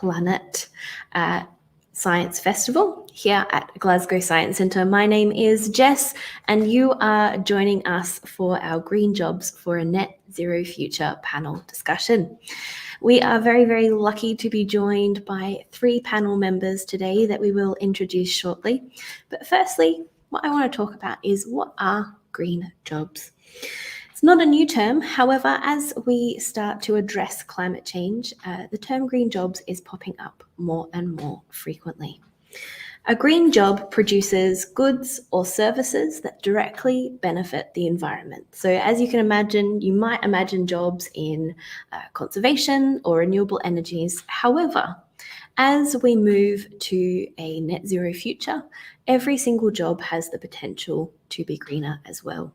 Planet Science Festival here at Glasgow Science Centre. My name is Jess, and you are joining us for our Green Jobs for a Net Zero Future panel discussion. We are very, very lucky to be joined by 3 panel members today that we will introduce shortly. But firstly, what I want to talk about is, what are green jobs? It's not a new term. However, as we start to address climate change, the term green jobs is popping up more and more frequently. A green job produces goods or services that directly benefit the environment. So as you can imagine, you might imagine jobs in conservation or renewable energies. However, as we move to a net zero future, every single job has the potential to be greener as well.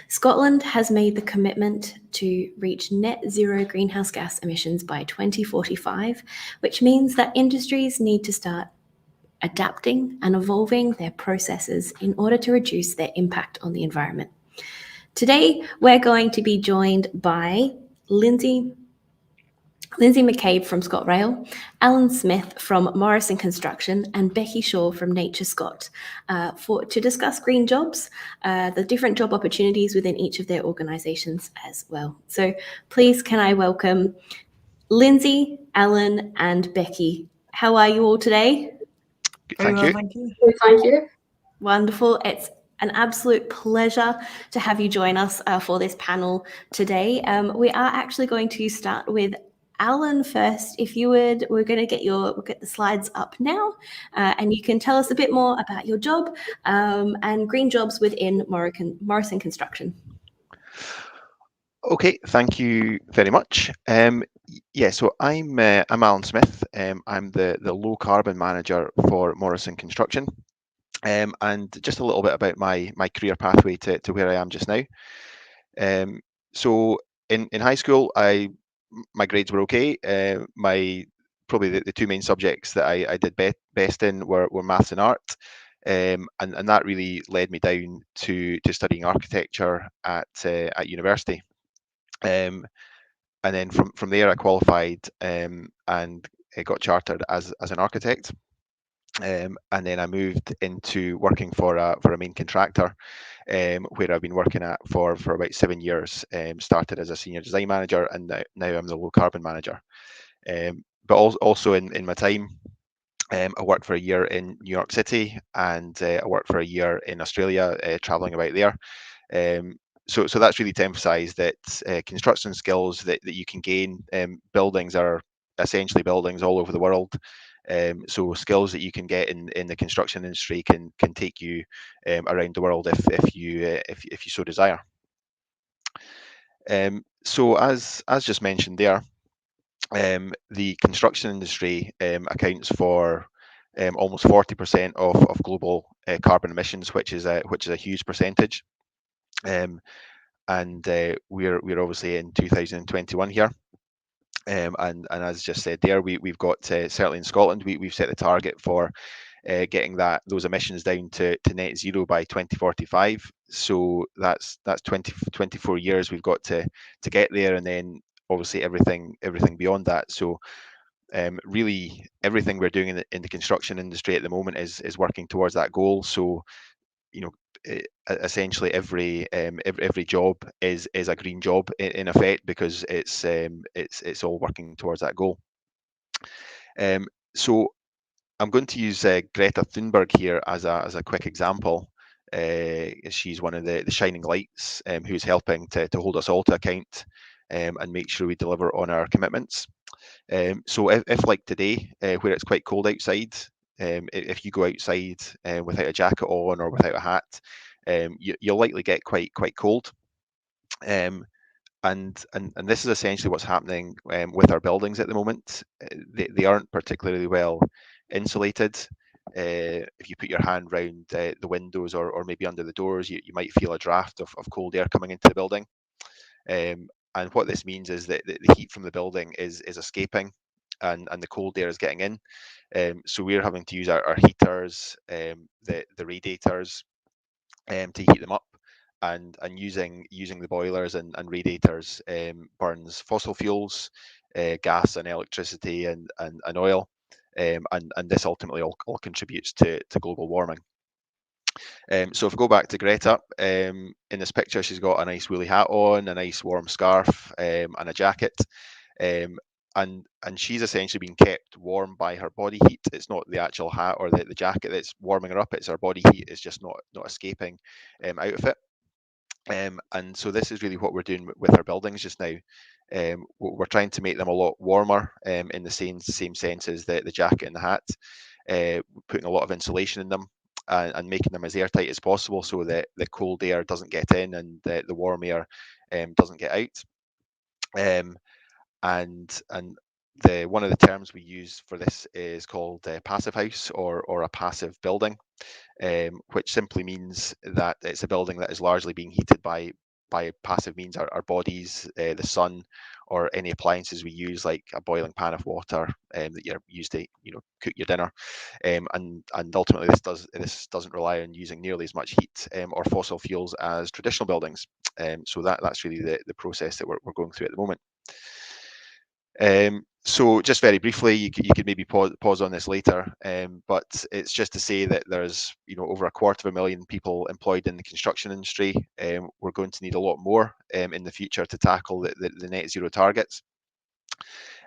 Scotland has made the commitment to reach net zero greenhouse gas emissions by 2045, which means that industries need to start adapting and evolving their processes in order to reduce their impact on the environment. Today, we're going to be joined by Lindsay McCabe from Scotrail, Alan Smith from Morrison Construction, and Becky Shaw from Nature Scot to discuss green jobs, the different job opportunities within each of their organisations as well. So please can I welcome Lindsay, Alan and Becky. How are you all today? Very well, thank you. Thank you. Wonderful. It's an absolute pleasure to have you join us for this panel today. We are actually going to start with Alan first. If you would, we're going to get the slides up now, and you can tell us a bit more about your job and green jobs within Morrison Construction. Okay, thank you very much. Yeah, so I'm Alan Smith. I'm the low carbon manager for Morrison Construction, and just a little bit about my career pathway to where I am just now. So in high school, my grades were okay. Probably the 2 main subjects that I did best in were maths and art, and that really led me down to studying architecture at university. And then from there, I qualified and I got chartered as an architect. And then I moved into working for a main contractor, where I've been working at for about 7 years. Started as a senior design manager, and now I'm the low carbon manager. But also in my time, I worked for a year in New York City, and I worked for a year in Australia, traveling about there. So that's really to emphasize that construction skills that you can gain. Buildings are essentially buildings all over the world. So skills that you can get in the construction industry can take you around the world if you so desire. So as just mentioned there, the construction industry accounts for almost 40% of global carbon emissions, which is a huge percentage. And we're obviously in 2021 here. And as just said there, we've got certainly in Scotland, we've set the target for getting those emissions down to net zero by 2045. So that's 24 years we've got to get there, and then obviously everything beyond that. So really everything we're doing in the construction industry at the moment is working towards that goal. So essentially every job is a green job in effect, because it's all working towards that goal. So I'm going to use Greta Thunberg here as a quick example. She's one of the shining lights who's helping to hold us all to account and make sure we deliver on our commitments. So if like today, where it's quite cold outside, if you go outside without a jacket on or without a hat, you'll likely get quite cold. And this is essentially what's happening with our buildings at the moment. They aren't particularly well insulated. If you put your hand round the windows or maybe under the doors, you might feel a draft of cold air coming into the building. And what this means is that the heat from the building is escaping, and the cold air is getting in. So we're having to use our heaters, the radiators, to heat them up, and using the boilers and radiators burns fossil fuels, gas and electricity and oil, and this ultimately all contributes to global warming. So if we go back to Greta, in this picture, she's got a nice woolly hat on, a nice warm scarf, and a jacket. And she's essentially being kept warm by her body heat. It's not the actual hat or the jacket that's warming her up. It's her body heat is just not escaping out of it. And so this is really what we're doing with our buildings just now. We're trying to make them a lot warmer in the same sense as the jacket and the hat, putting a lot of insulation in them and making them as airtight as possible so that the cold air doesn't get in and the warm air doesn't get out. And one of the terms we use for this is called passive house or a passive building, which simply means that it's a building that is largely being heated by passive means, our bodies, the sun, or any appliances we use, like a boiling pan of water that you're used to, cook your dinner. And ultimately, this doesn't rely on using nearly as much heat or fossil fuels as traditional buildings. So that's really the process that we're going through at the moment. So just very briefly, you could maybe pause on this later, but it's just to say that there's over 250,000 people employed in the construction industry. We're going to need a lot more in the future to tackle the net zero targets.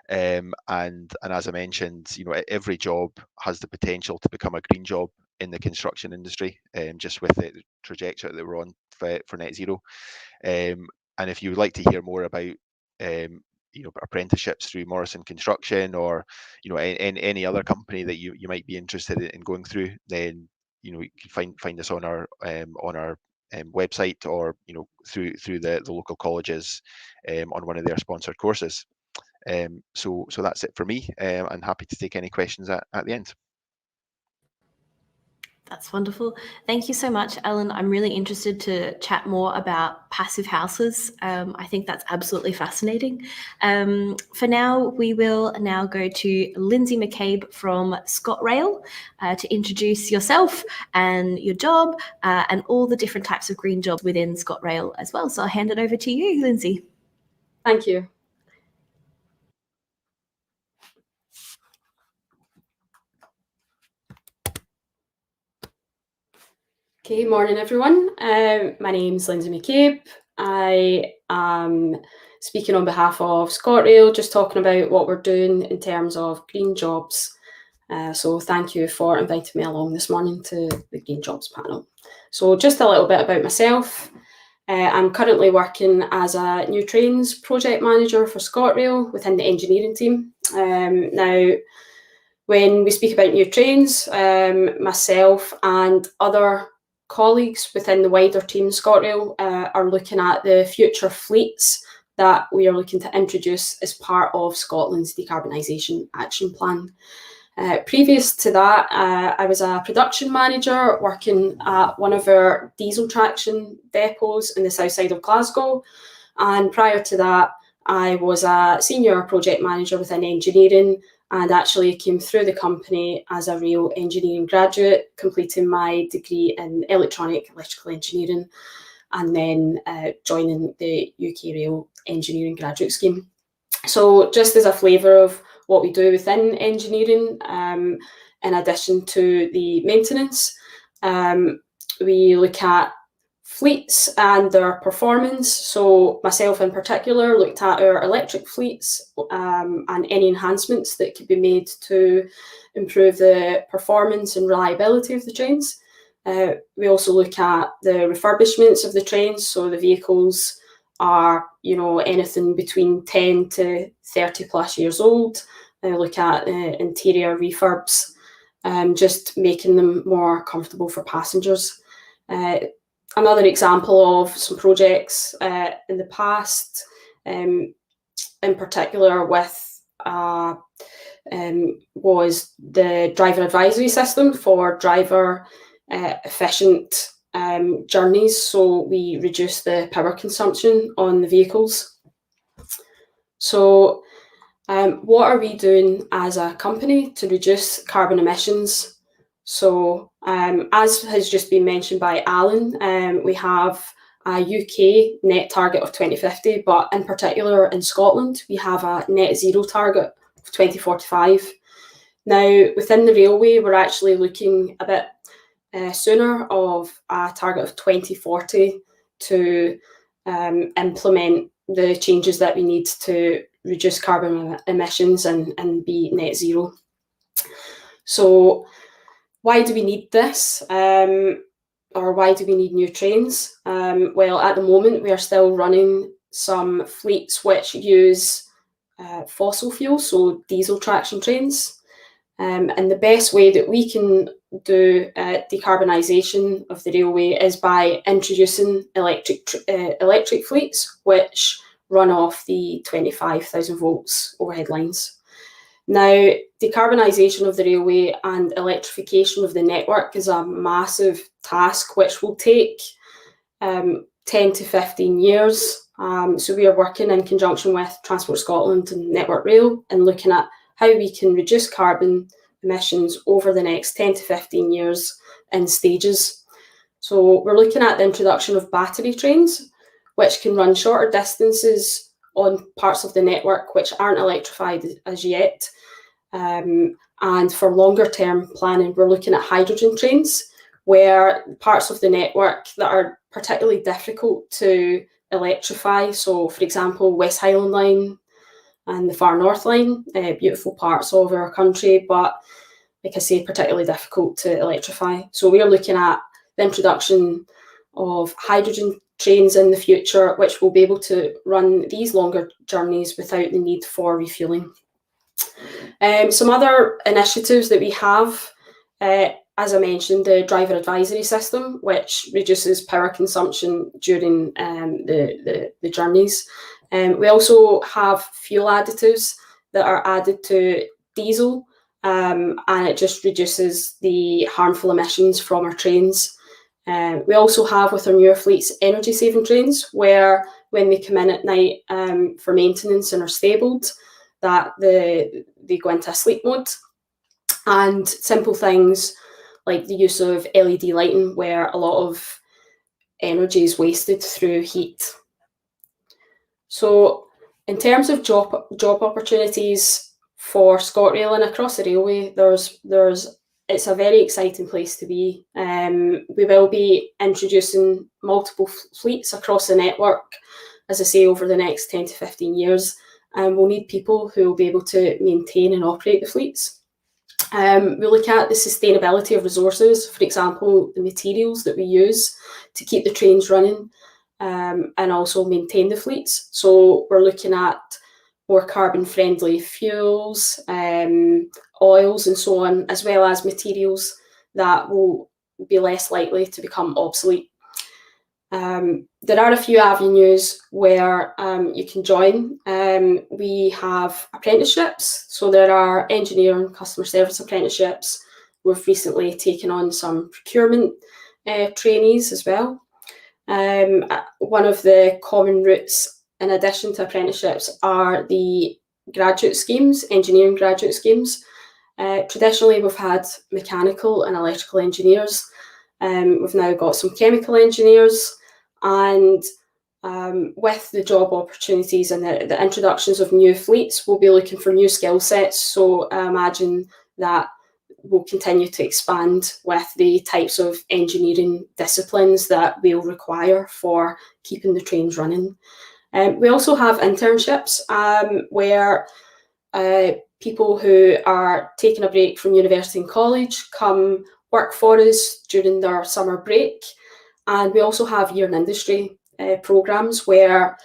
And as I mentioned, every job has the potential to become a green job in the construction industry, just with the trajectory that we're on for net zero. And if you would like to hear more about apprenticeships through Morrison Construction, or any other company that you might be interested in going through, then you can find us on our website, or through the local colleges on one of their sponsored courses. So that's it for me. I'm happy to take any questions at the end. That's wonderful. Thank you so much, Alan. I'm really interested to chat more about passive houses. I think that's absolutely fascinating. For now, we will now go to Lindsay McCabe from Scotrail to introduce yourself and your job and all the different types of green jobs within Scotrail as well. So I'll hand it over to you, Lindsay. Thank you. Okay, morning everyone. My name's Lindsay McCabe. I am speaking on behalf of Scotrail, just talking about what we're doing in terms of green jobs. So thank you for inviting me along this morning to the Green Jobs panel. So just a little bit about myself. I'm currently working as a new trains project manager for Scotrail within the engineering team. Now, when we speak about new trains, myself and other colleagues within the wider team Scotrail are looking at the future fleets that we are looking to introduce as part of Scotland's decarbonisation action plan. Previous to that, I was a production manager working at one of our diesel traction depots in the south side of Glasgow, and prior to that I was a senior project manager within engineering, and actually came through the company as a real engineering graduate, completing my degree in electrical engineering, and then joining the UK Rail Engineering Graduate Scheme. So just as a flavour of what we do within engineering, in addition to the maintenance, we look at fleets and their performance. So myself in particular looked at our electric fleets and any enhancements that could be made to improve the performance and reliability of the trains. We also look at the refurbishments of the trains. So the vehicles are, anything between 10 to 30 plus years old. Look at interior refurbs, just making them more comfortable for passengers. Another example of some projects in the past, in particular with was the driver advisory system for driver efficient journeys. So we reduce the power consumption on the vehicles. So what are we doing as a company to reduce carbon emissions? So as has just been mentioned by Alan, we have a UK net target of 2050, but in particular in Scotland, we have a net zero target of 2045. Now, within the railway, we're actually looking a bit sooner of a target of 2040 to implement the changes that we need to reduce carbon emissions and be net zero. So why do we need this? Or why do we need new trains? Well, at the moment, we are still running some fleets which use fossil fuel, so diesel traction trains. And the best way that we can do decarbonisation of the railway is by introducing electric fleets, which run off the 25,000 volts overhead lines. Now, decarbonisation of the railway and electrification of the network is a massive task which will take 10 to 15 years. So we are working in conjunction with Transport Scotland and Network Rail and looking at how we can reduce carbon emissions over the next 10 to 15 years in stages. So we're looking at the introduction of battery trains, which can run shorter distances on parts of the network which aren't electrified as yet. And for longer term planning, we're looking at hydrogen trains, where parts of the network that are particularly difficult to electrify, so for example, West Highland Line and the Far North Line, beautiful parts of our country, but like I say, particularly difficult to electrify. So we are looking at the introduction of hydrogen trains in the future, which will be able to run these longer journeys without the need for refuelling. Some other initiatives that we have, as I mentioned, the driver advisory system, which reduces power consumption during the journeys. We also have fuel additives that are added to diesel, and it just reduces the harmful emissions from our trains. We also have with our newer fleets energy saving trains, where when they come in at night for maintenance and are stabled, that they go into a sleep mode. And simple things like the use of LED lighting, where a lot of energy is wasted through heat. So in terms of job opportunities for Scotrail and across the railway, it's a very exciting place to be. We will be introducing multiple fleets across the network, as I say, over the next 10 to 15 years. And we'll need people who will be able to maintain and operate the fleets. We look at the sustainability of resources, for example, the materials that we use to keep the trains running and also maintain the fleets. So we're looking at more carbon-friendly fuels, oils and so on, as well as materials that will be less likely to become obsolete. There are a few avenues where you can join. We have apprenticeships, so there are engineer and customer service apprenticeships. We've recently taken on some procurement trainees as well. One of the common routes in addition to apprenticeships are the graduate schemes, engineering graduate schemes. Traditionally, we've had mechanical and electrical engineers. We've now got some chemical engineers, and with the job opportunities and the introductions of new fleets, we'll be looking for new skill sets. So I imagine that we'll continue to expand with the types of engineering disciplines that we'll require for keeping the trains running. We also have internships where people who are taking a break from university and college come work for us during their summer break. And we also have year in industry programmes where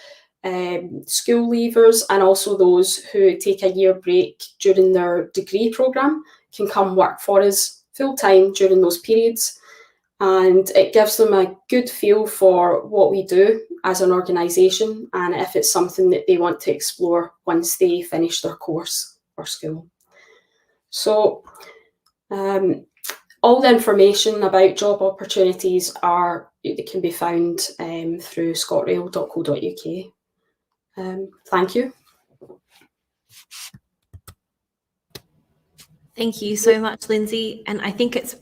school leavers and also those who take a year break during their degree programme can come work for us full-time during those periods. And it gives them a good feel for what we do as an organisation and if it's something that they want to explore once they finish their course or school. So all the information about job opportunities can be found through scotrail.co.uk. Thank you. Thank you so much, Lindsay. And I think it's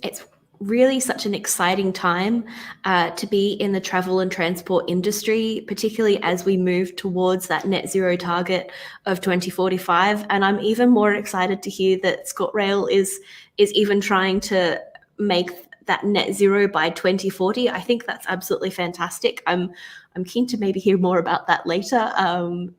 really such an exciting time to be in the travel and transport industry, particularly as we move towards that net zero target of 2045. And I'm even more excited to hear that Scotrail is even trying to make that net zero by 2040. I think that's absolutely fantastic. I'm keen to maybe hear more about that later.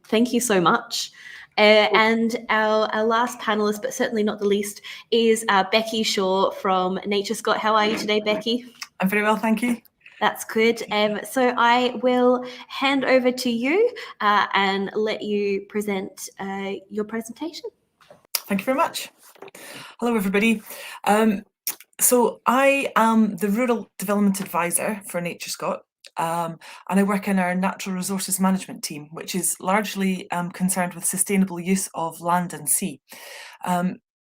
Thank you so much. And our last panelist, but certainly not the least, is Becky Shaw from Nature Scot. How are you today, Becky? I'm very well, thank you. That's good. So I will hand over to you and let you present your presentation. Thank you very much. Hello, everybody. So I am the Rural Development Advisor for Nature Scot. And I work in our Natural Resources Management team, which is largely concerned with sustainable use of land and sea.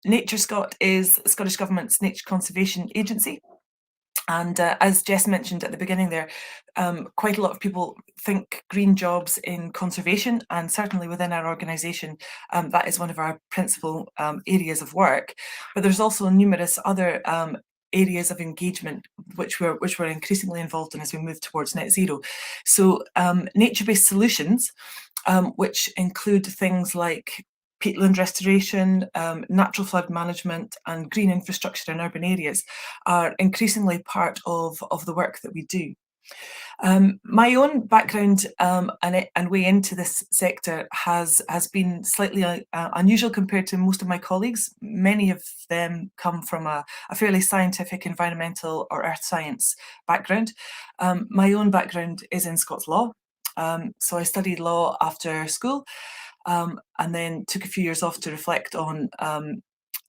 Nature Scot is the Scottish Government's nature conservation agency. And as Jess mentioned at the beginning there, quite a lot of people think green jobs in conservation, and certainly within our organisation, that is one of our principal areas of work. But there's also numerous other areas of engagement which we're increasingly involved in as we move towards net zero. So nature-based solutions, which include things like peatland restoration, natural flood management, and green infrastructure in urban areas are increasingly part of the work that we do. My own background and way into this sector has been slightly unusual compared to most of my colleagues. Many of them come from a fairly scientific, environmental or earth science background. My own background is in Scots law. So I studied law after school and then took a few years off to reflect on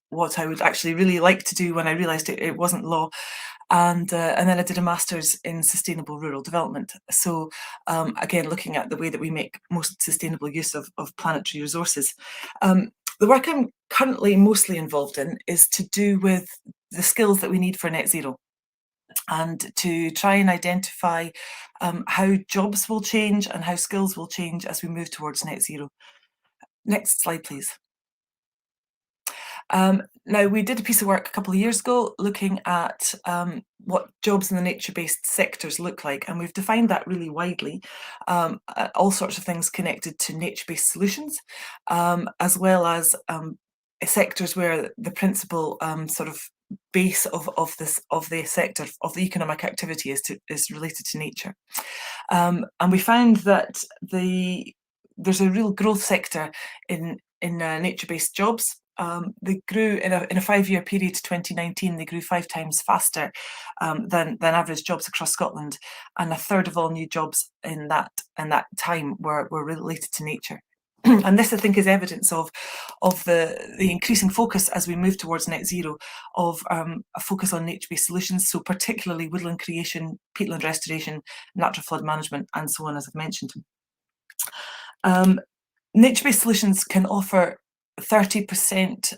what I would actually really like to do when I realised it wasn't law. And then I did a master's in sustainable rural development. So again, looking at the way that we make most sustainable use of planetary resources. The work I'm currently mostly involved in is to do with the skills that we need for net zero, and to try and identify how jobs will change and how skills will change as we move towards net zero. Next slide, please. Now, we did a piece of work a couple of years ago looking at what jobs in the nature-based sectors look like, and we've defined that really widely. All sorts of things connected to nature-based solutions, as well as sectors where the principal sort of base of the sector of the economic activity is related to nature. And we found that there's a real growth sector in nature-based jobs. They grew in a 5-year period to 2019. They grew 5 times faster than average jobs across Scotland, and a third of all new jobs in that time were related to nature. And this, I think, is evidence of the increasing focus as we move towards net zero of a focus on nature-based solutions, so particularly woodland creation, peatland restoration, natural flood management, and so on, as I've mentioned. Nature-based solutions can offer 30%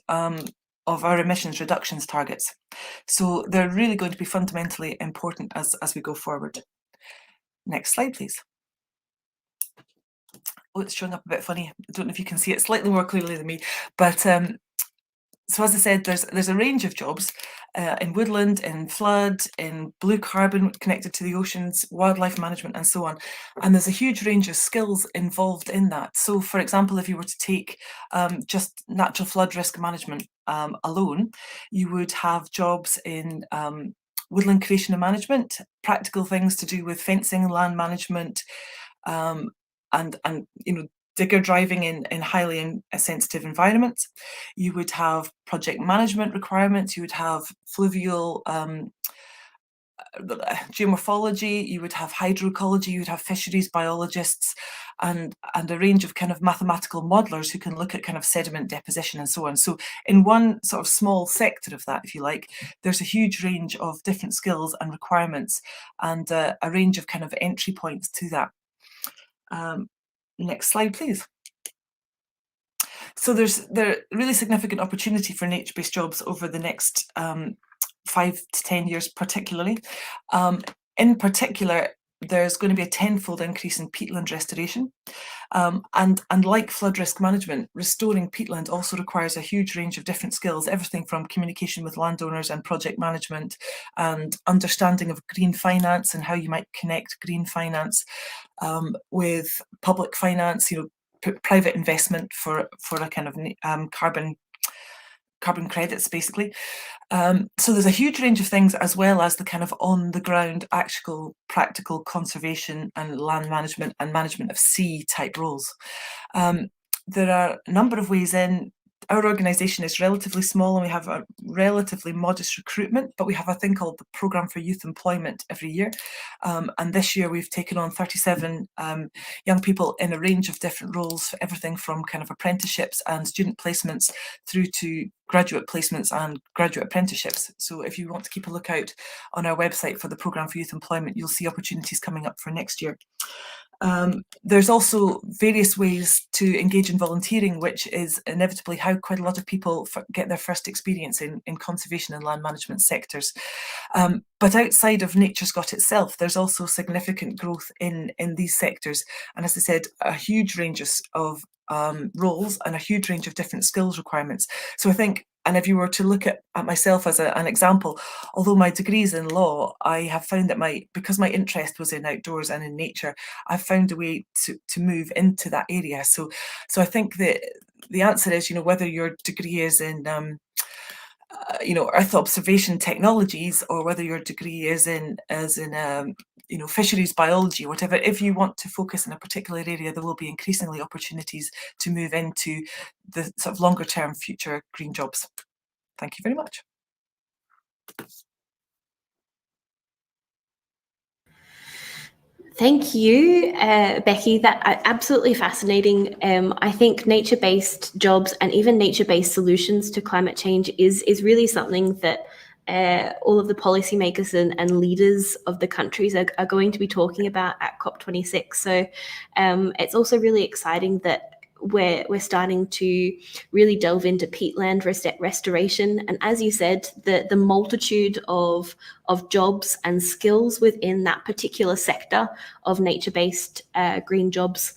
of our emissions reductions targets. So they're really going to be fundamentally important as we go forward. Next slide, please. Oh, it's showing up a bit funny. I don't know if you can see it slightly more clearly than me, but so as I said, there's a range of jobs in woodland, in flood, in blue carbon connected to the oceans, wildlife management, and so on. And there's a huge range of skills involved in that. So, for example, if you were to take just natural flood risk management alone, you would have jobs in woodland creation and management, practical things to do with fencing, land management, and digger driving in highly sensitive environments. You would have project management requirements. You would have fluvial geomorphology. You would have hydroecology. You would have fisheries biologists, and a range of kind of mathematical modelers who can look at kind of sediment deposition and so on. So in one sort of small sector of that, if you like, there's a huge range of different skills and requirements, and a range of kind of entry points to that. Next slide, please. So there's really significant opportunity for nature-based jobs over the next 5 to 10 years, particularly. In particular, there's going to be a tenfold increase in peatland restoration. And like flood risk management, restoring peatland also requires a huge range of different skills, everything from communication with landowners and project management and understanding of green finance and how you might connect green finance with public finance, private investment for a kind of carbon credits, basically. So there's a huge range of things, as well as the kind of on the ground, actual practical conservation and land management and management of sea type roles. There are a number of ways in. Our organisation is relatively small and we have a relatively modest recruitment, but we have a thing called the Programme for Youth Employment every year. And this year we've taken on 37 young people in a range of different roles, everything from kind of apprenticeships and student placements through to graduate placements and graduate apprenticeships. So if you want to keep a lookout on our website for the Programme for Youth Employment, you'll see opportunities coming up for next year. There's also various ways to engage in volunteering, which is inevitably how quite a lot of people get their first experience in conservation and land management sectors. But outside of Nature Scot itself, there's also significant growth in these sectors. And as I said, a huge range of roles and a huge range of different skills requirements. So I think, and if you were to look at myself as an example, although my degree is in law, I have found that because my interest was in outdoors and in nature, I've found a way to move into that area. So I think that the answer is, whether your degree is in earth observation technologies, or whether your degree is in fisheries biology, whatever, if you want to focus in a particular area, there will be increasingly opportunities to move into the sort of longer term future green jobs. Thank you very much. Thank you, Becky. That absolutely fascinating. I think nature-based jobs and even nature-based solutions to climate change is really something that all of the policymakers and leaders of the countries are going to be talking about at COP26. So it's also really exciting that we're starting to really delve into peatland restoration. And as you said, the multitude of jobs and skills within that particular sector of nature-based green jobs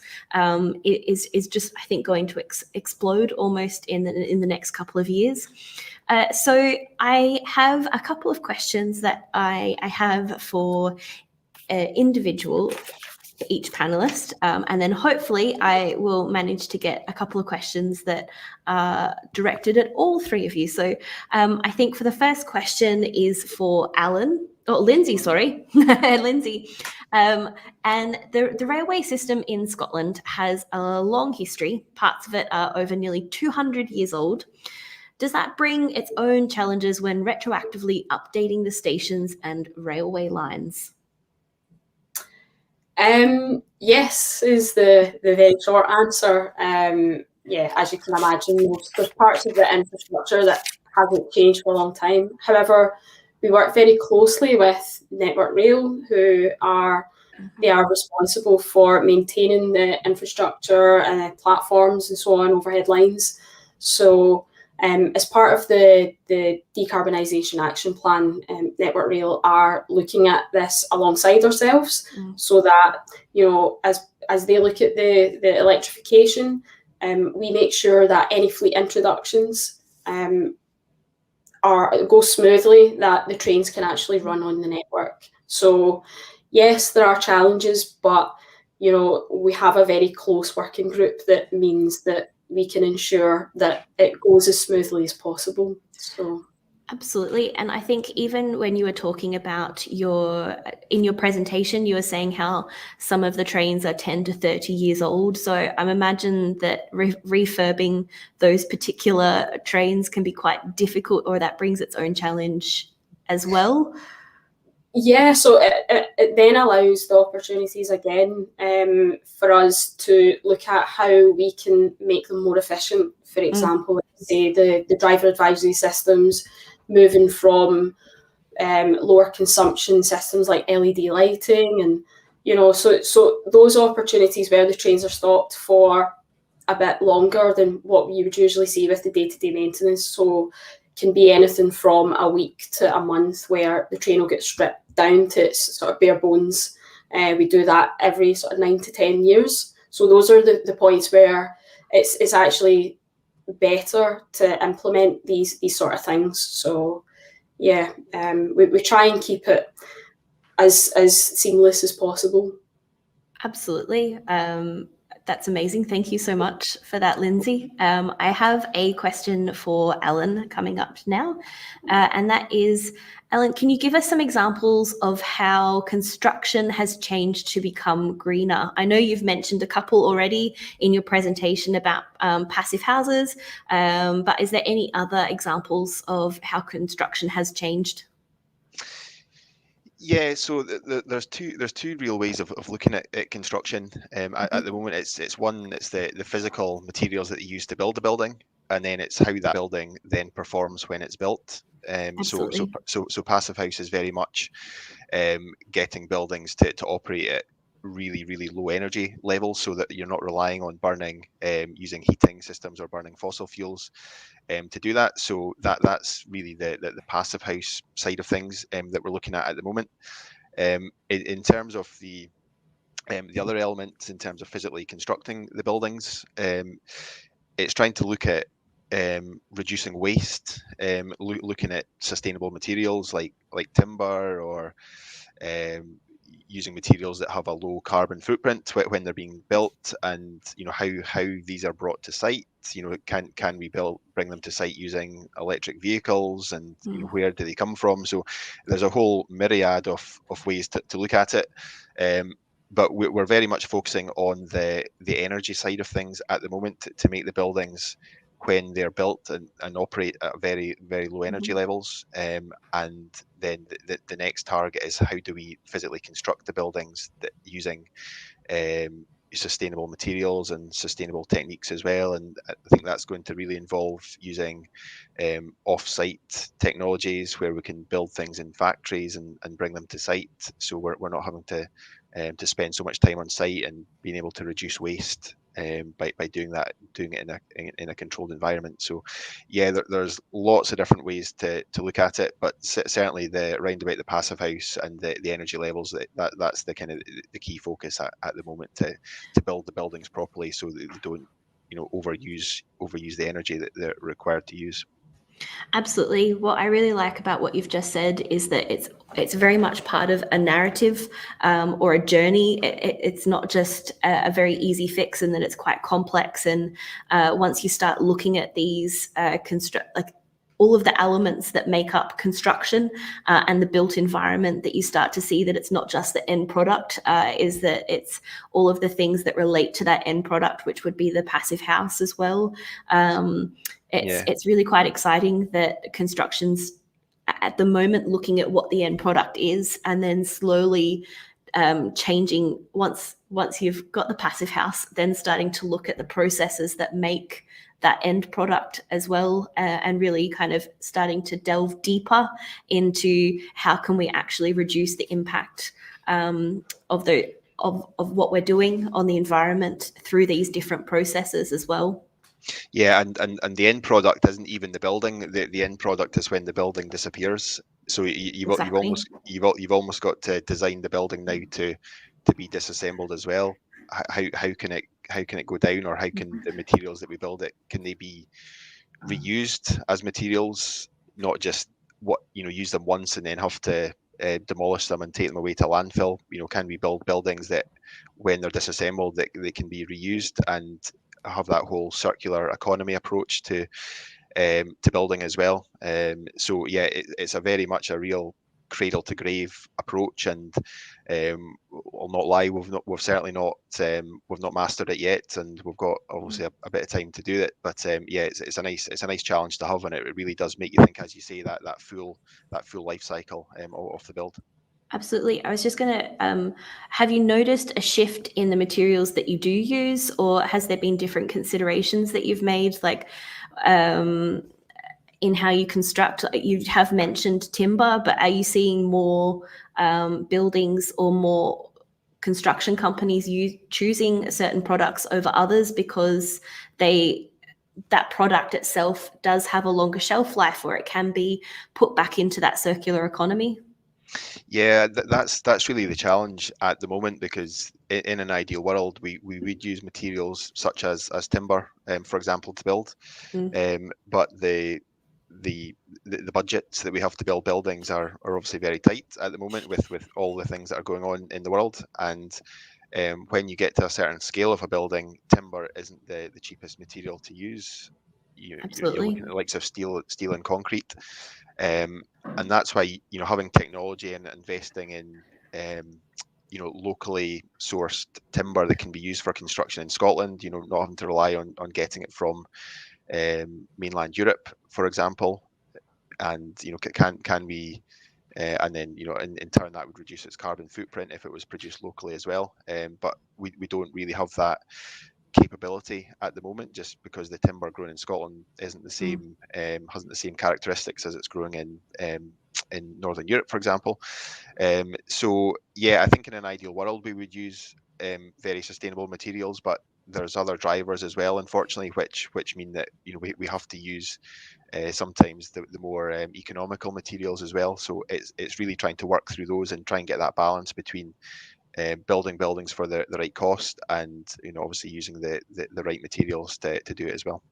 is just, I think, going to explode almost in the next couple of years. So I have a couple of questions that I have for individual for each panelist, and then hopefully I will manage to get a couple of questions that are directed at all three of you. So I think for the first question is for Lindsay, sorry, Lindsay. And the railway system in Scotland has a long history. Parts of it are over nearly 200 years old. Does that bring its own challenges when retroactively updating the stations and railway lines? Yes, is the very short answer. Yeah, as you can imagine, there's parts of the infrastructure that haven't changed for a long time. However, we work very closely with Network Rail, who are responsible for maintaining the infrastructure and platforms and so on, overhead lines. So as part of the decarbonisation action plan, Network Rail are looking at this alongside ourselves, so that, as they look at the electrification, we make sure that any fleet introductions go smoothly, that the trains can actually run on the network. So yes, there are challenges, but we have a very close working group that means that we can ensure that it goes as smoothly as possible. So absolutely. And I think even when you were talking about in your presentation, you were saying how some of the trains are 10 to 30 years old. So I'm imagine that refurbing those particular trains can be quite difficult, or that brings its own challenge as well. Yeah, so it then allows the opportunities again for us to look at how we can make them more efficient. For example, say the driver advisory systems, moving from lower consumption systems like LED lighting, and so those opportunities where the trains are stopped for a bit longer than what you would usually see with the day-to-day maintenance. So can be anything from a week to a month, where the train will get stripped down to its sort of bare bones, We do that every sort of 9 to 10 years. So those are the points where it's actually better to implement these sort of things. So yeah, we try and keep it as seamless as possible. Absolutely. That's amazing. Thank you so much for that, Lindsay. I have a question for Ellen coming up now, and that is, Ellen, can you give us some examples of how construction has changed to become greener? I know you've mentioned a couple already in your presentation about passive houses, but is there any other examples of how construction has changed? Yeah, so there's two real ways of looking at construction. At the moment, it's one, it's the physical materials that you use to build a building, and then it's how that building then performs when it's built. So passive house is very much getting buildings to operate at really low energy levels, so that you're not relying on burning using heating systems or burning fossil fuels to do that. So that's really the passive house side of things that we're looking at the moment. In terms of the other elements, in terms of physically constructing the buildings, it's trying to look at reducing waste, looking at sustainable materials like timber, or using materials that have a low carbon footprint when they're being built, and how these are brought to site. Can we bring them to site using electric vehicles, and where do they come from? So there's a whole myriad of ways to look at it. But we're very much focusing on the energy side of things at the moment to make the buildings, when they're built and operate at very low energy levels. And then the next target is, how do we physically construct the buildings using sustainable materials and sustainable techniques as well. And I think that's going to really involve using off-site technologies, where we can build things in factories and bring them to site, so we're not having to spend so much time on site, and being able to reduce waste by doing it in a controlled environment. So yeah, there's lots of different ways to look at it, but certainly the round about the passive house and the energy levels, that's the kind of the key focus at the moment, to build the buildings properly, so that they don't overuse the energy that they're required to use. Absolutely. What I really like about what you've just said is that it's very much part of a narrative or a journey. It's not just a very easy fix, and that it's quite complex. And once you start looking at these all of the elements that make up construction and the built environment, that you start to see that it's not just the end product, is that it's all of the things that relate to that end product, which would be the passive house as well. It's really quite exciting that construction's at the moment looking at what the end product is, and then slowly changing once you've got the passive house, then starting to look at the processes that make that end product as well, and really kind of starting to delve deeper into how can we actually reduce the impact of what we're doing on the environment through these different processes as well. Yeah, and the end product isn't even the building. The end product is when the building disappears. So you've almost got to design the building now to be disassembled as well. How can it go down, or how can the materials that we build it, can they be reused as materials, not just use them once and then have to demolish them and take them away to landfill? Can we build buildings that, when they're disassembled, that they can be reused, and have that whole circular economy approach to building as well? So yeah, it's a very much a real cradle to grave approach, and I'll not lie, we've certainly not mastered it yet, and we've got obviously a bit of time to do it. But yeah, it's a nice challenge to have, and it really does make you think, as you say, that full life cycle of the build. Absolutely. I was just going to, have you noticed a shift in the materials that you do use, or has there been different considerations that you've made, like in how you construct? You have mentioned timber, but are you seeing more buildings or more construction companies choosing certain products over others because that product itself does have a longer shelf life, or it can be put back into that circular economy? Yeah, that's really the challenge at the moment, because in an ideal world, we would use materials such as timber, for example, to build. But the budgets that we have to build buildings are obviously very tight at the moment, with all the things that are going on in the world. And when you get to a certain scale of a building, timber isn't the cheapest material to use. You're Absolutely. looking at the likes of steel and concrete. And that's why, having technology and investing in locally sourced timber that can be used for construction in Scotland, not having to rely on getting it from mainland Europe, for example. And can we and then in turn that would reduce its carbon footprint if it was produced locally as well. But we don't really have that capability at the moment, just because the timber grown in Scotland isn't the same, hasn't the same characteristics as it's growing in Northern Europe, for example. So yeah, I think in an ideal world we would use very sustainable materials, but there's other drivers as well, unfortunately, which mean that we have to use sometimes the more economical materials as well. So it's really trying to work through those and try and get that balance between building buildings for the right cost, and obviously using the right materials to do it as well.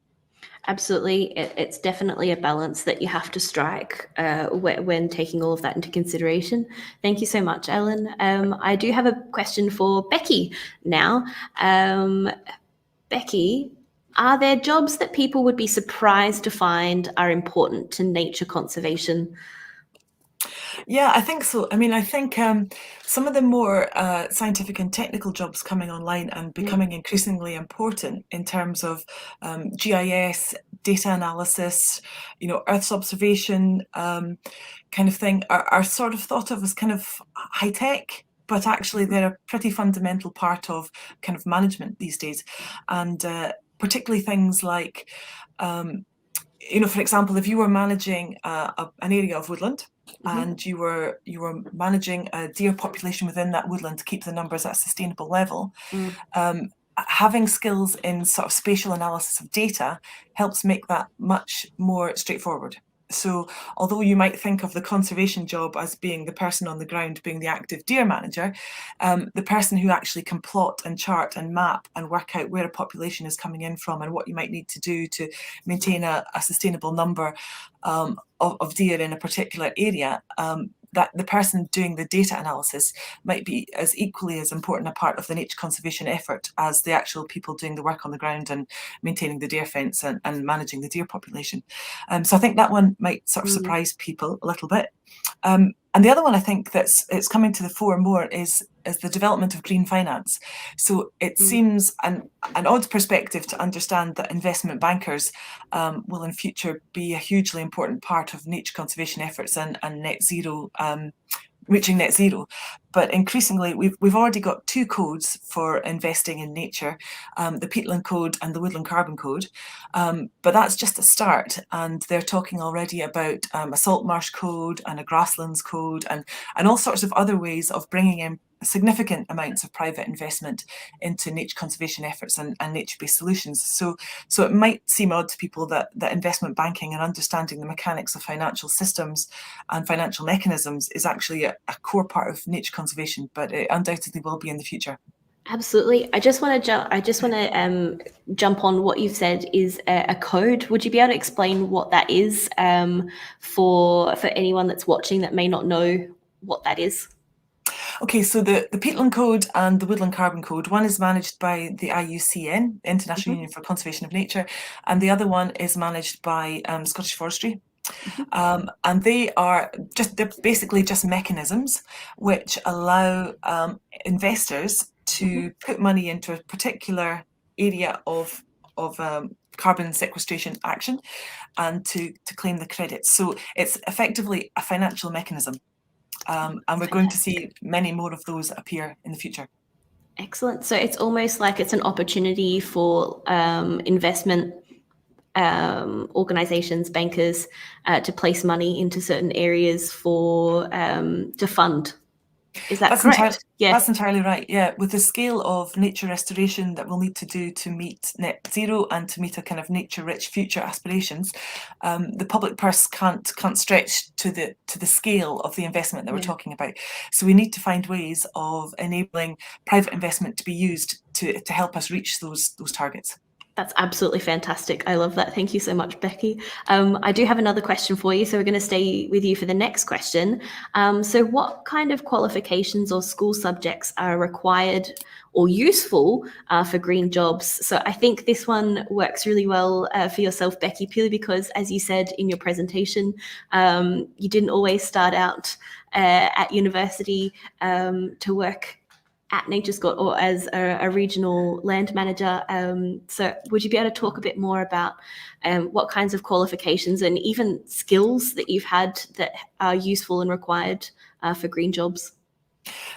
Absolutely. It's definitely a balance that you have to strike when taking all of that into consideration. Thank you so much, Ellen. I do have a question for Becky now. Becky, are there jobs that people would be surprised to find are important to nature conservation? Yeah, I think so. I mean, I think some of the more scientific and technical jobs coming online and becoming increasingly important in terms of GIS, data analysis, Earth's observation kind of thing are sort of thought of as kind of high tech, but actually they're a pretty fundamental part of kind of management these days. And particularly things like, for example, if you were managing an area of woodland, and you were managing a deer population within that woodland to keep the numbers at a sustainable level, having skills in sort of spatial analysis of data helps make that much more straightforward. So although you might think of the conservation job as being the person on the ground being the active deer manager, the person who actually can plot and chart and map and work out where a population is coming in from and what you might need to do to maintain a sustainable number of deer in a particular area, that the person doing the data analysis might be as equally as important a part of the nature conservation effort as the actual people doing the work on the ground and maintaining the deer fence and managing the deer population. So I think that one might sort of surprise people a little bit. And the other one I think it's coming to the fore more is the development of green finance. So it seems an odd perspective to understand that investment bankers will in future be a hugely important part of nature conservation efforts and net zero, reaching net zero. But increasingly, we've already got two codes for investing in nature, the peatland code and the woodland carbon code. But that's just a start. And they're talking already about a salt marsh code and a grasslands code and all sorts of other ways of bringing in significant amounts of private investment into nature conservation efforts and nature-based solutions. So it might seem odd to people that investment banking and understanding the mechanics of financial systems and financial mechanisms is actually a core part of nature conservation, but it undoubtedly will be in the future. Absolutely. I just want to jump on what you've said is a code. Would you be able to explain what that is for anyone that's watching that may not know what that is? Okay, so the peatland code and the woodland carbon code, one is managed by the IUCN, International Union for Conservation of Nature, and the other one is managed by Scottish Forestry. And they're basically just mechanisms which allow investors to put money into a particular area of carbon sequestration action and to claim the credits. So it's effectively a financial mechanism. And we're going to see many more of those appear in the future. Excellent. So it's almost like it's an opportunity for investment organizations, bankers, to place money into certain areas for to fund Is that That's correct? That's entirely right. Yeah, with the scale of nature restoration that we'll need to do to meet net zero and to meet a kind of nature-rich future aspirations, the public purse can't stretch to the scale of the investment that we're talking about. So we need to find ways of enabling private investment to be used to help us reach those targets. That's absolutely fantastic. I love that. Thank you so much, Becky. I do have another question for you, so we're going to stay with you for the next question. So what kind of qualifications or school subjects are required or useful for green jobs? So I think this one works really well for yourself, Becky, purely because, as you said in your presentation, you didn't always start out at university to work at Nature Scot or as a regional land manager. So would you be able to talk a bit more about what kinds of qualifications and even skills that you've had that are useful and required for green jobs?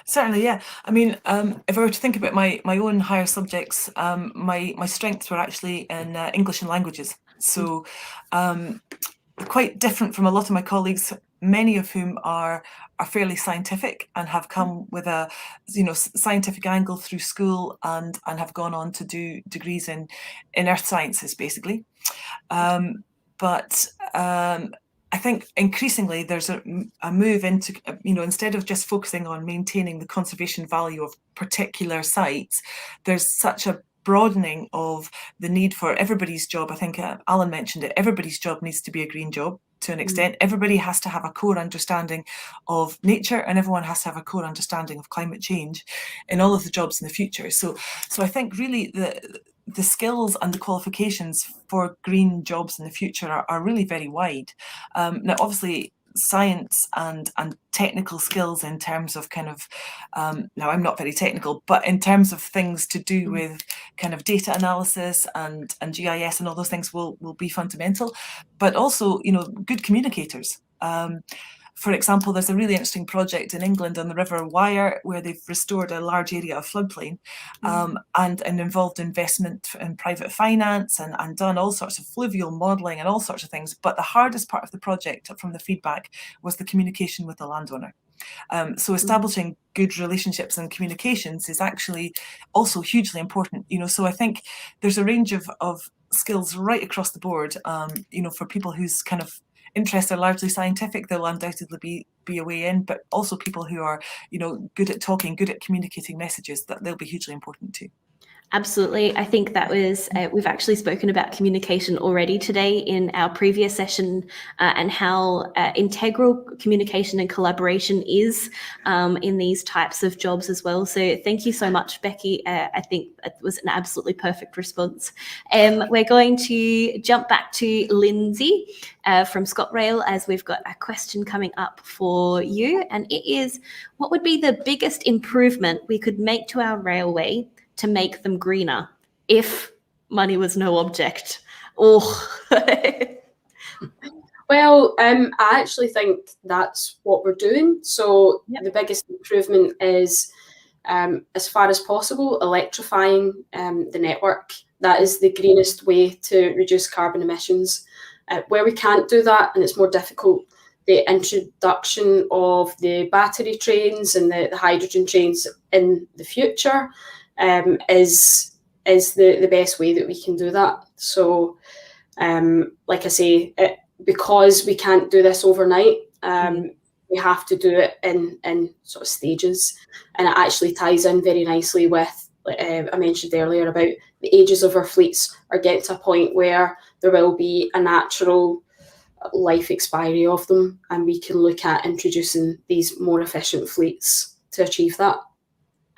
Certainly, yeah. I mean, if I were to think about my own higher subjects, my strengths were actually in English and languages. So quite different from a lot of my colleagues, many of whom are fairly scientific and have come with a scientific angle through school and have gone on to do degrees in earth sciences, basically. But I think increasingly there's a move into, instead of just focusing on maintaining the conservation value of particular sites, there's such a broadening of the need for everybody's job. I think Alan mentioned it. Everybody's job needs to be a green job to an extent. Everybody has to have a core understanding of nature, and everyone has to have a core understanding of climate change in all of the jobs in the future. So I think really the skills and the qualifications for green jobs in the future are really very wide. Now, obviously, science and technical skills in terms of kind of, now I'm not very technical, but in terms of things to do with kind of data analysis and GIS and all those things will be fundamental, but also, good communicators. For example, there's a really interesting project in England on the River Wyre where they've restored a large area of floodplain and involved investment in private finance and done all sorts of fluvial modelling and all sorts of things. But the hardest part of the project from the feedback was the communication with the landowner. So establishing good relationships and communications is actually also hugely important. So I think there's a range of skills right across the board, for people whose kind of interests are largely scientific, there'll undoubtedly be a way in, but also people who are, good at talking, good at communicating messages, that they'll be hugely important too. Absolutely. I think that was, we've actually spoken about communication already today in our previous session and how integral communication and collaboration is in these types of jobs as well. So thank you so much, Becky. I think it was an absolutely perfect response. We're going to jump back to Lindsay from Scotrail as we've got a question coming up for you. And it is, what would be the biggest improvement we could make to our railway to make them greener if money was no object? Oh. Well, I actually think that's what we're doing. So the biggest improvement is, as far as possible, electrifying the network. That is the greenest way to reduce carbon emissions. Where we can't do that and it's more difficult, the introduction of the battery trains and the hydrogen trains in the future is the best way that we can do that. So, like I say, because we can't do this overnight, we have to do it in sort of stages, and it actually ties in very nicely with, I mentioned earlier about the ages of our fleets are getting to a point where there will be a natural life expiry of them, and we can look at introducing these more efficient fleets to achieve that.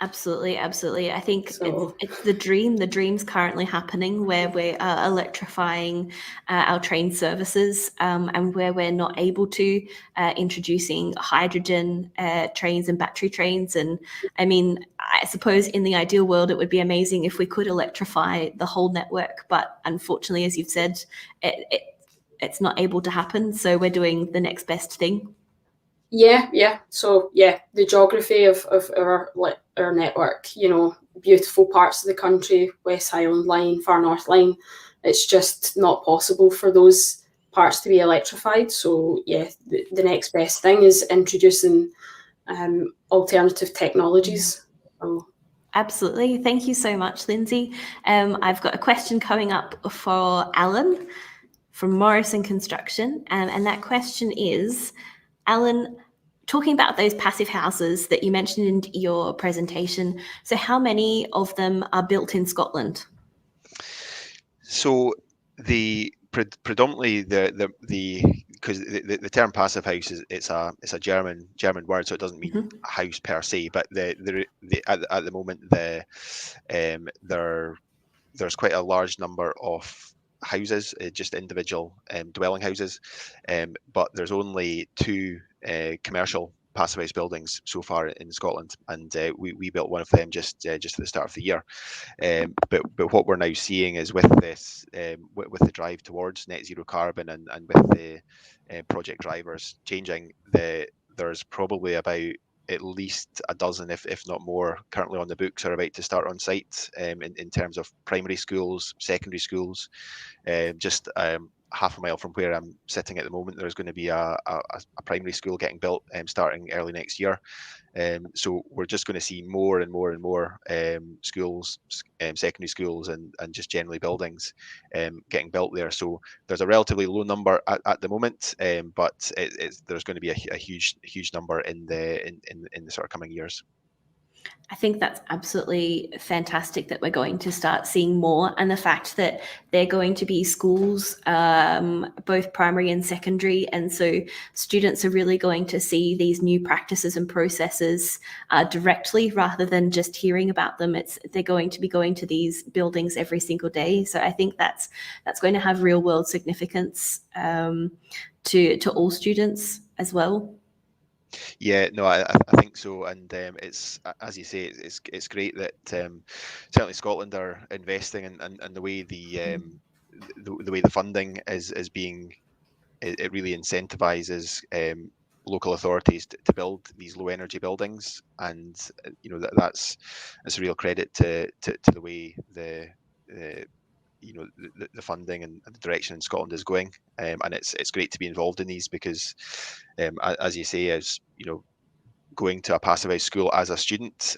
Absolutely, absolutely. I think it's the dream. The dream's currently happening where we are electrifying our train services and where we're not able to, introducing hydrogen trains and battery trains. And I mean, I suppose in the ideal world, it would be amazing if we could electrify the whole network. But unfortunately, as you've said, it's not able to happen. So we're doing the next best thing. Yeah. So the geography of our network, beautiful parts of the country, West Highland Line, Far North Line, it's just not possible for those parts to be electrified. So the next best thing is introducing alternative technologies. So, absolutely. Thank you so much, Lindsay. I've got a question coming up for Alan from Morrison Construction. And that question is, Alan, talking about those passive houses that you mentioned in your presentation, so how many of them are built in Scotland? So predominantly because the term passive house it's a German word, so it doesn't mean a house per se. But at the moment there's quite a large number of houses, just individual dwelling houses, but there's only 2 commercial passive house buildings so far in Scotland, and we built one of them just at the start of the year. But what we're now seeing is with this, with the drive towards net zero carbon and with the project drivers changing, there's probably about at least a dozen, if not more, currently on the books are about to start on site in terms of primary schools, secondary schools. Just half a mile from where I'm sitting at the moment, there's going to be a primary school getting built starting early next year. So we're just going to see more and more and more schools, secondary schools, and just generally buildings getting built there. So there's a relatively low number at the moment, but there's going to be a huge number in the sort of coming years. I think that's absolutely fantastic that we're going to start seeing more, and the fact that they're going to be schools, both primary and secondary, and so students are really going to see these new practices and processes directly rather than just hearing about them. They're going to be going to these buildings every single day. So I think that's going to have real world significance to all students as well. Yeah, no, I think so, and it's, as you say, it's great that certainly Scotland are investing, and the way the way the funding is being, it really incentivises local authorities to build these low energy buildings, and that's a real credit to the way the funding and the direction in Scotland is going, and it's great to be involved in these because, as you say, as going to a passive house school as a student,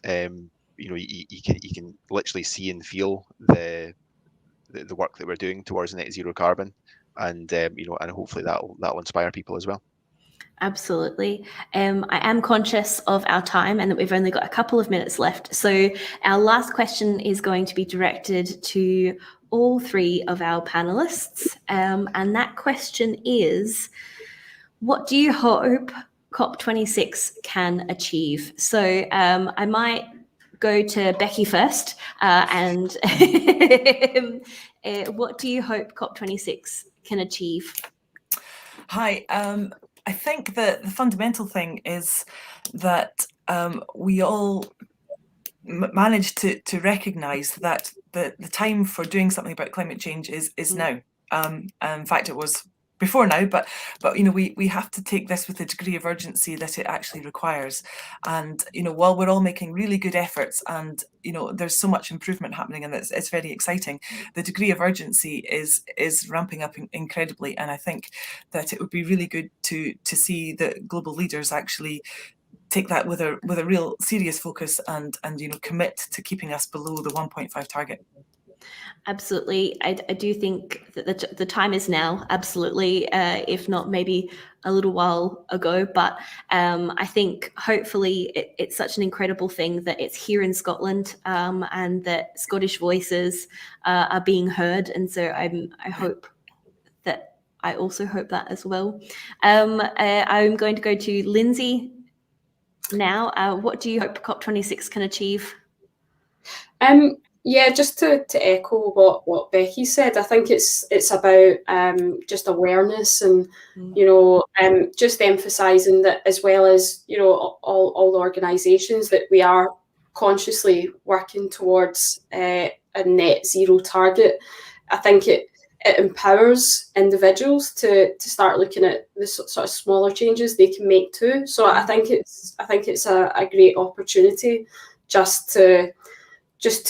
you can literally see and feel the work that we're doing towards net zero carbon, and and hopefully that'll inspire people as well. Absolutely. I am conscious of our time and that we've only got a couple of minutes left. So our last question is going to be directed to all 3 of our panelists. And that question is, what do you hope COP26 can achieve? So I might go to Becky first. And what do you hope COP26 can achieve? Hi. I think that the fundamental thing is that we all manage to recognise that the time for doing something about climate change is now. In fact, it was before now, but we have to take this with the degree of urgency that it actually requires. And while we're all making really good efforts, and there's so much improvement happening, and it's very exciting, the degree of urgency is ramping up incredibly. And I think that it would be really good to see that global leaders actually take that with a real serious focus and commit to keeping us below the 1.5 target. Absolutely. I do think that the time is now, absolutely, if not maybe a little while ago. But I think hopefully it's such an incredible thing that it's here in Scotland, and that Scottish voices are being heard. And so I also hope that as well. I'm going to go to Lindsay now. What do you hope COP26 can achieve? Yeah, just to echo what Becky said, I think it's about just awareness and just emphasising that, as well as all organisations, that we are consciously working towards a net zero target. I think it empowers individuals to start looking at the sort of smaller changes they can make too. So I think it's a great opportunity just to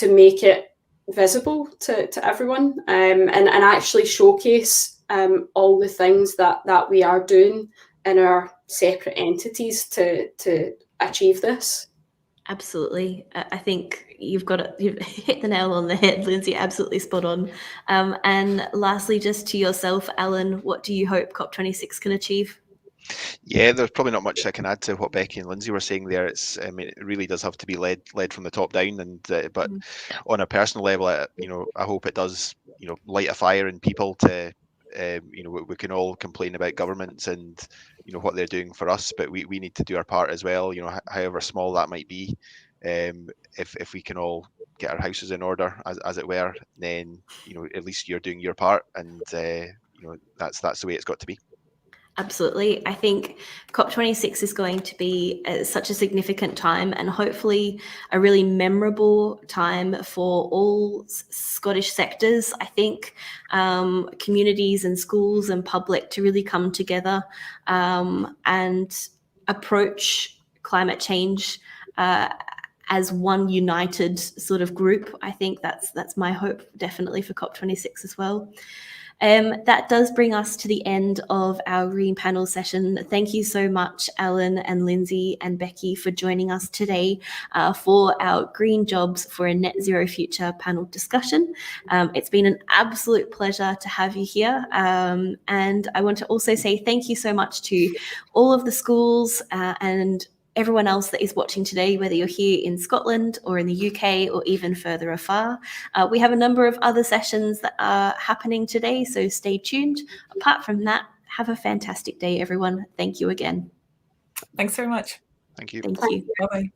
make it visible to everyone, and actually showcase all the things that we are doing in our separate entities to achieve this. Absolutely. I think you've hit the nail on the head, Lindsay, absolutely spot on. And lastly, just to yourself, Alan, what do you hope COP26 can achieve? Yeah, there's probably not much I can add to what Becky and Lindsay were saying there. I mean, it really does have to be led from the top down, and but on a personal level, I hope it does, light a fire in people to, we can all complain about governments and what they're doing for us, but we need to do our part as well. However small that might be. If we can all get our houses in order, as it were, then at least you're doing your part, and that's the way it's got to be. Absolutely. I think COP26 is going to be such a significant time, and hopefully a really memorable time for all Scottish sectors. I think communities and schools and public to really come together and approach climate change as one united sort of group. I think that's my hope, definitely, for COP26 as well. That does bring us to the end of our Green Panel session. Thank you so much, Alan and Lindsay and Becky, for joining us today for our Green Jobs for a Net Zero Future panel discussion. It's been an absolute pleasure to have you here. And I want to also say thank you so much to all of the schools and everyone else that is watching today, whether you're here in Scotland or in the UK or even further afar. We have a number of other sessions that are happening today, so stay tuned. Apart from that, have a fantastic day, everyone. Thank you again. Thanks very much. Thank you. Thank you. Bye-bye.